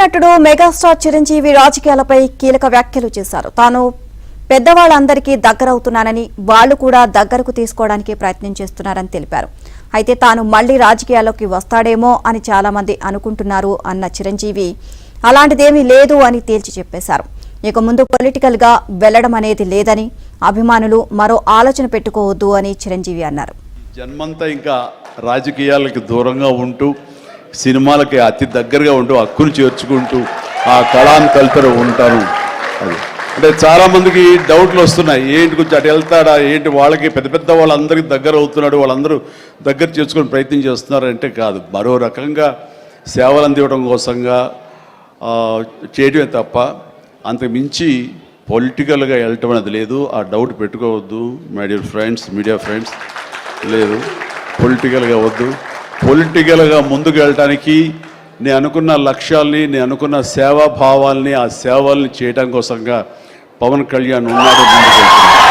నటుడు మెగాస్టార్ చిరంజీవి రాజకీయాలపై కీలక వ్యాఖ్యలు చేశారు. తాను పెద్దవాళ్ళందరికీ దగ్గరవుతున్నానని, వాళ్లు కూడా దగ్గరకు తీసుకోవడానికి ప్రయత్నం చేస్తున్నారని తెలిపారు. అయితే తాను మళ్లీ రాజకీయాల్లోకి వస్తాడేమో అని చాలా మంది అనుకుంటున్నారు అన్న చిరంజీవి అలాంటిదేమీ లేదు అని తేల్చి చెప్పేశారు. ఇక ముందు పొలిటికల్ గా వెళ్లడం అనేది లేదని, అభిమానులు మరో ఆలోచన పెట్టుకోవద్దు అని చిరంజీవి అన్నారు. జన్మంతా ఇంకా రాజకీయాలకు దూరంగా ఉంటూ, సినిమాలకి అతి దగ్గరగా ఉంటూ, హక్కును చేర్చుకుంటూ ఆ కళాన్ని కలుతూ ఉంటాను. అది అంటే చాలామందికి డౌట్లు వస్తున్నాయి, ఏంటి కొంచెం అటు వెళ్తాడా ఏంటి, వాళ్ళకి పెద్ద పెద్ద వాళ్ళందరికీ దగ్గర అవుతున్నాడు, వాళ్ళందరూ దగ్గర చేసుకుని ప్రయత్నం చేస్తున్నారు అంటే కాదు, మరో రకంగా సేవలు అందివ్వడం కోసంగా చేయడమే తప్ప అంతకు మించి పొలిటికల్గా వెళ్ళటం అనేది లేదు. ఆ డౌట్ పెట్టుకోవద్దు my dear friends, media friends. లేదు, పొలిటికల్గా వద్దు. పొలిటికల్గా ముందుకు వెళ్ళటానికి నేను అనుకున్న లక్ష్యాల్ని, నేను అనుకున్న సేవాభావాల్ని, ఆ సేవల్ని చేయడం కోసంగా పవన్ కళ్యాణ్ ఉన్నాడు, ముందుకు వెళ్తున్నాడు.